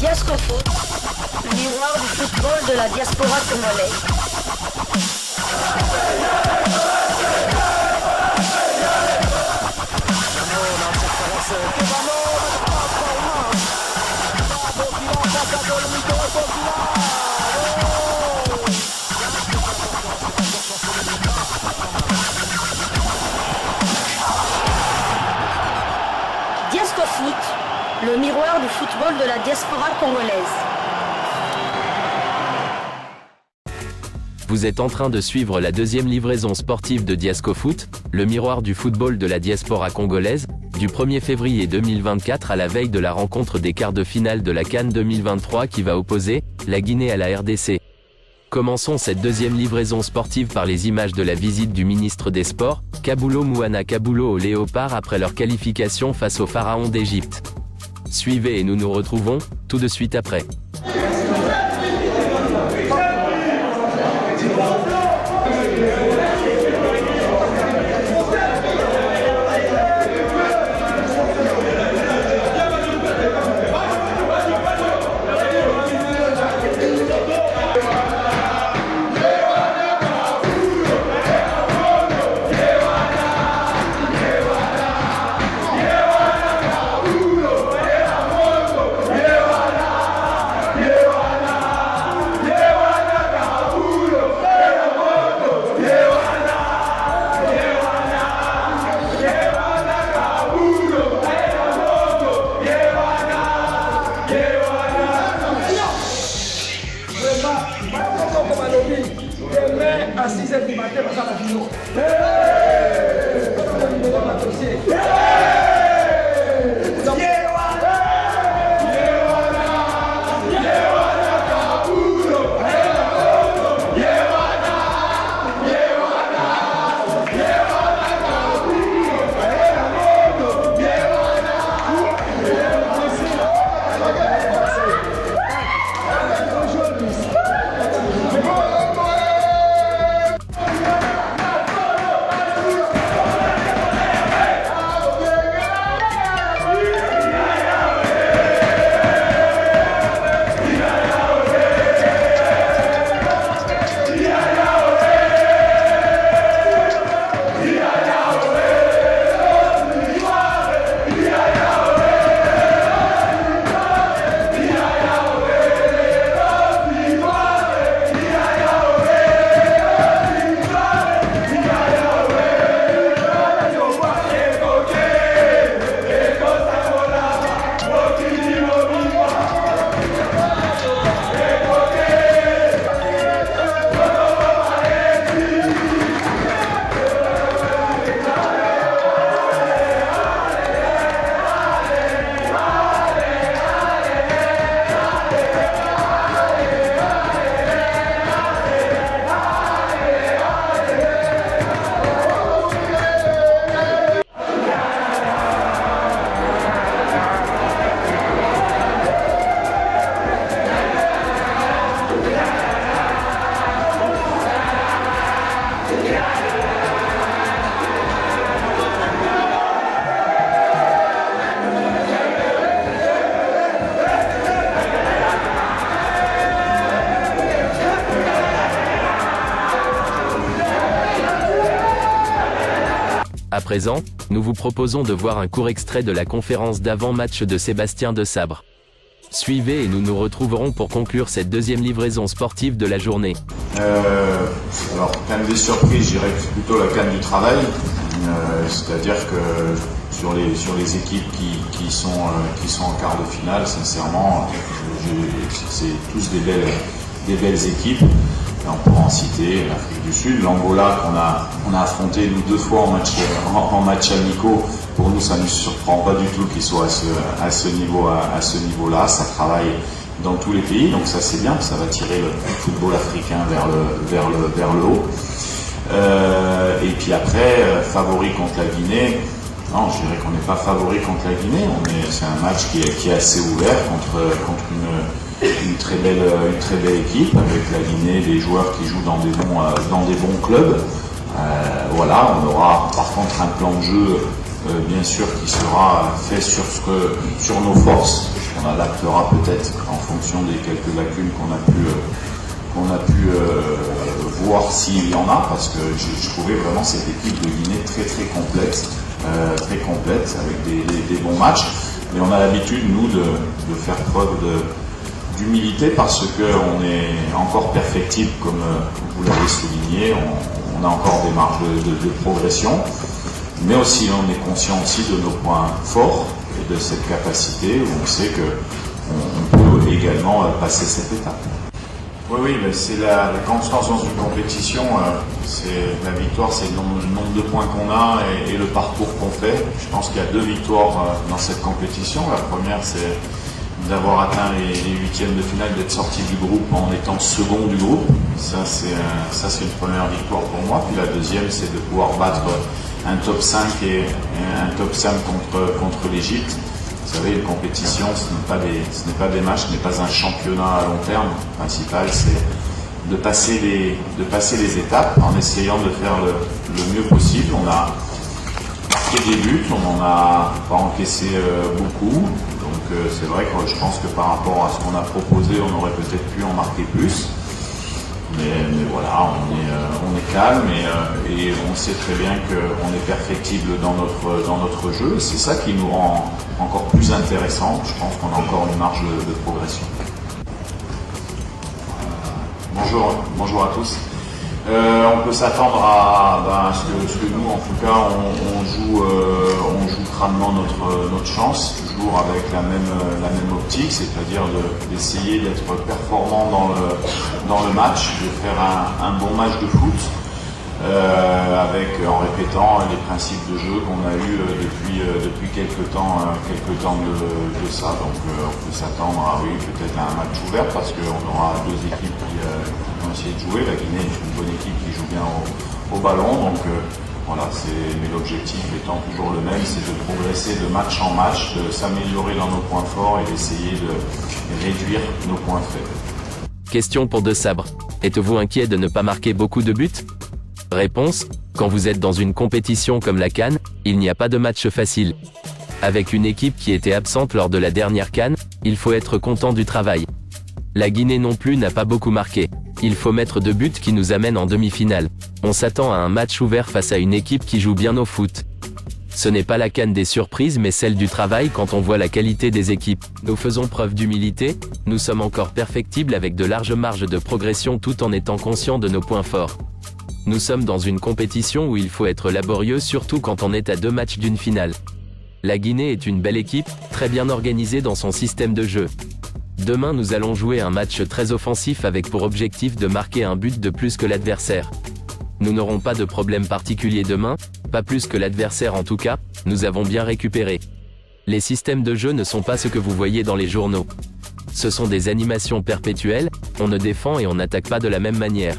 Diascofoot, le miroir du football de la diaspora congolaise. Diascofoot, le miroir du football de la diaspora congolaise. Vous êtes en train de suivre la deuxième livraison sportive de Diascofoot, le miroir du football de la diaspora congolaise, du 1er février 2024 à la veille de la rencontre des quarts de finale de la CAN 2023 qui va opposer la Guinée à la RDC. Commençons cette deuxième livraison sportive par les images de la visite du ministre des Sports, Kabulo Mouana Kabulo aux Léopards après leur qualification face au Pharaon d'Égypte. Suivez et nous nous retrouvons tout de suite après. À 6h du matin, on va la vidéo. À présent, nous vous proposons de voir un court extrait de la conférence d'avant-match de Sébastien Desabre. Suivez et nous nous retrouverons pour conclure cette deuxième livraison sportive de la journée. Alors, canne des surprises, je dirais que c'est plutôt la canne du travail. C'est-à-dire que sur les équipes qui sont en quart de finale, sincèrement, c'est tous des belles équipes. Et on pourra en citer l'Afrique du Sud, l'Angola qu'on a affronté nous 2 fois en match amicaux. Pour nous, ça ne nous surprend pas du tout qu'il soit à ce niveau-là. Ça travaille dans tous les pays, donc ça c'est bien, ça va tirer le football africain vers le haut. Et puis après, favori contre la Guinée. Non, je dirais qu'on n'est pas favori contre la Guinée. C'est un match qui est assez ouvert contre une très belle équipe avec la Guinée, des joueurs qui jouent dans des bons clubs. Voilà, on aura par contre un plan de jeu bien sûr qui sera fait sur nos forces. On adaptera peut-être en fonction des quelques lacunes qu'on a pu voir s'il y en a, parce que j'ai trouvé vraiment cette équipe de Guinée très complète, avec des bons matchs. Et on a l'habitude, nous, de faire preuve d'humilité, parce qu'on est encore perfectible, comme vous l'avez souligné. On a encore des marges de progression, mais aussi on est conscient aussi de nos points forts et de cette capacité où on sait qu'on peut également passer cette étape. Oui, c'est la constance dans une compétition, c'est la victoire, c'est le nombre de points qu'on a et le parcours qu'on fait. Je pense qu'il y a 2 victoires dans cette compétition. La première, c'est d'avoir atteint les huitièmes de finale, d'être sorti du groupe en étant second du groupe. Ça c'est une première victoire pour moi. Puis la deuxième, c'est de pouvoir battre un top 5 et un top 5 contre l'Égypte. Vous savez, une compétition, ce n'est pas des matchs, ce n'est pas un championnat à long terme. Le principal, c'est de passer les étapes en essayant de faire le mieux possible. On a marqué des buts, on n'en a pas encaissé beaucoup. Donc c'est vrai que je pense que par rapport à ce qu'on a proposé, on aurait peut-être pu en marquer plus. Mais voilà, on est calme et on sait très bien qu'on est perfectible dans notre jeu. C'est ça qui nous rend encore plus intéressant. Je pense qu'on a encore une marge de progression. Bonjour à tous. On peut s'attendre à ce que nous, en tout cas, on joue crânement notre chance, toujours avec la même optique, c'est-à-dire d'essayer d'être performant dans le match, de faire un bon match de foot, en répétant les principes de jeu qu'on a eu depuis quelques temps de ça. Donc on peut s'attendre à peut-être à un match ouvert, parce qu'on aura 2 équipes qui vont essayer de jouer. La Guinée est une bonne équipe qui joue bien au ballon, donc voilà, mais l'objectif étant toujours le même, c'est de progresser de match en match, de s'améliorer dans nos points forts et d'essayer de réduire nos points faibles. Question pour De Sabre. Êtes-vous inquiet de ne pas marquer beaucoup de buts? Réponse: quand vous êtes dans une compétition comme la CAN, il n'y a pas de match facile. Avec une équipe qui était absente lors de la dernière CAN, il faut être content du travail. La Guinée non plus n'a pas beaucoup marqué. Il faut mettre 2 buts qui nous amènent en demi-finale. On s'attend à un match ouvert face à une équipe qui joue bien au foot. Ce n'est pas la CAN des surprises, mais celle du travail quand on voit la qualité des équipes. Nous faisons preuve d'humilité, nous sommes encore perfectibles avec de larges marges de progression tout en étant conscients de nos points forts. Nous sommes dans une compétition où il faut être laborieux, surtout quand on est à 2 matchs d'une finale. La Guinée est une belle équipe, très bien organisée dans son système de jeu. Demain nous allons jouer un match très offensif avec pour objectif de marquer un but de plus que l'adversaire. Nous n'aurons pas de problème particulier demain, pas plus que l'adversaire en tout cas, nous avons bien récupéré. Les systèmes de jeu ne sont pas ce que vous voyez dans les journaux. Ce sont des animations perpétuelles, on ne défend et on n'attaque pas de la même manière.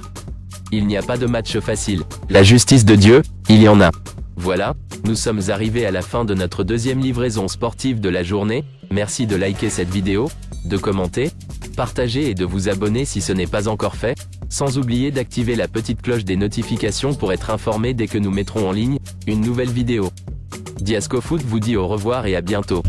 Il n'y a pas de match facile. La justice de Dieu, il y en a. Voilà, nous sommes arrivés à la fin de notre 2e livraison sportive de la journée. Merci de liker cette vidéo, de commenter, partager et de vous abonner si ce n'est pas encore fait, sans oublier d'activer la petite cloche des notifications pour être informé dès que nous mettrons en ligne une nouvelle vidéo. Diasco Foot vous dit au revoir et à bientôt.